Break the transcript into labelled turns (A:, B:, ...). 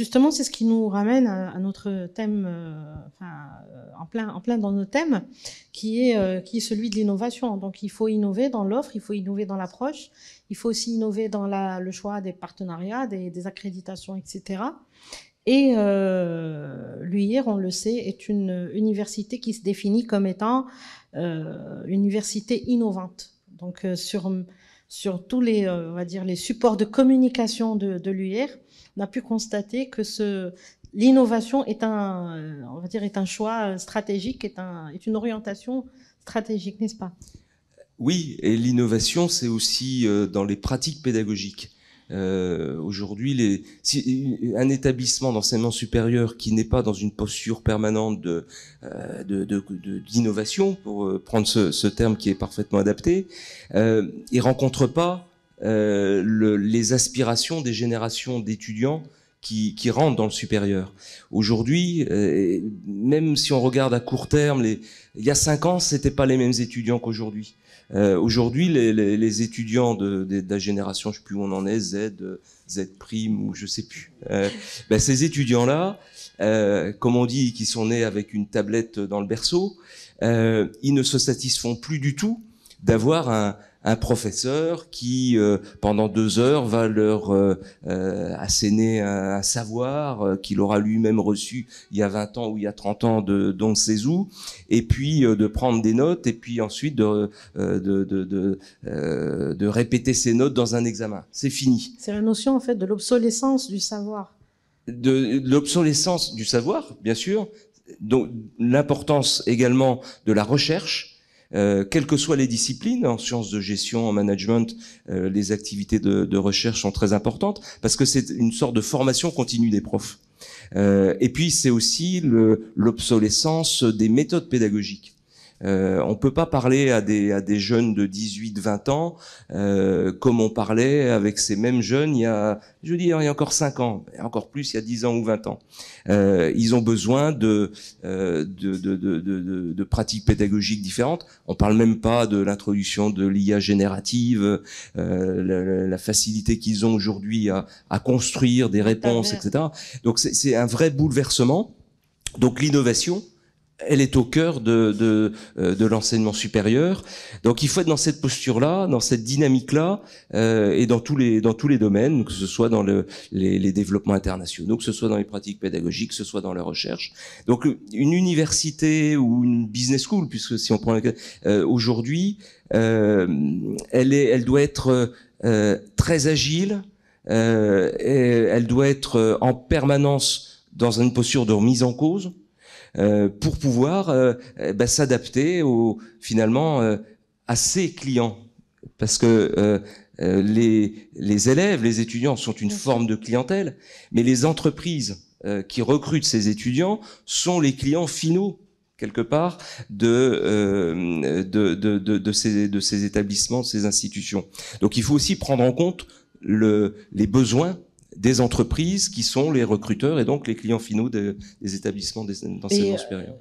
A: justement, c'est ce qui nous ramène à notre thème, en plein dans nos thèmes, qui est celui de l'innovation. Donc, il faut innover dans l'offre, il faut innover dans l'approche, il faut aussi innover dans le choix des partenariats, des accréditations, etc. Et l'UIR, on le sait, est une université qui se définit comme étant une université innovante. Donc, sur tous les, on va dire, les supports de communication de l'UIR, on a pu constater que l'innovation est on va dire, est un choix stratégique, est une orientation stratégique, n'est-ce pas?
B: Oui, et l'innovation, c'est aussi dans les pratiques pédagogiques. Aujourd'hui, un établissement d'enseignement supérieur qui n'est pas dans une posture permanente d'innovation, pour prendre ce terme qui est parfaitement adapté, il rencontre pas les aspirations des générations d'étudiants qui rentrent dans le supérieur. Aujourd'hui, même si on regarde à court terme, il y a 5 ans, c'était pas les mêmes étudiants qu'aujourd'hui. Aujourd'hui, les étudiants de la génération, je sais plus où on en est, Z prime ou je sais plus. Ces étudiants-là, comme on dit, qui sont nés avec une tablette dans le berceau, ils ne se satisfont plus du tout d'avoir un professeur qui, pendant 2 heures, va leur asséner un savoir qu'il aura lui-même reçu il y a 20 ans ou il y a 30 ans d'on ne sait où, et puis de prendre des notes, et puis ensuite de répéter ces notes dans un examen. C'est fini.
A: C'est la notion, en fait, de l'obsolescence du savoir.
B: De l'obsolescence du savoir, bien sûr. Donc, l'importance également de la recherche, quelles que soient les disciplines, en sciences de gestion, en management, les activités de recherche sont très importantes parce que c'est une sorte de formation continue des profs. Et puis c'est aussi l'obsolescence des méthodes pédagogiques. On peut pas parler à des jeunes de 18-20 ans comme on parlait avec ces mêmes jeunes il y a encore 5 ans, et encore plus il y a 10 ans ou 20 ans. Ils ont besoin de pratiques pédagogiques différentes. On parle même pas de l'introduction de l'IA générative, la facilité qu'ils ont aujourd'hui à construire des réponses, etc. Donc c'est un vrai bouleversement. Donc l'innovation, elle est au cœur de l'enseignement supérieur. Donc il faut être dans cette posture-là, dans cette dynamique-là, et dans tous les domaines, que ce soit dans les développements internationaux, que ce soit dans les pratiques pédagogiques, que ce soit dans la recherche. Donc une université ou une business school, puisque si on prend aujourd'hui, elle doit être très agile, et elle doit être en permanence dans une posture de remise en cause, pour pouvoir s'adapter finalement à ses clients, parce que les élèves, les étudiants sont une forme de clientèle, mais les entreprises qui recrutent ces étudiants sont les clients finaux quelque part de ces établissements, de ces institutions. Donc il faut aussi prendre en compte les besoins des entreprises qui sont les recruteurs et donc les clients finaux des établissements d'enseignement supérieur.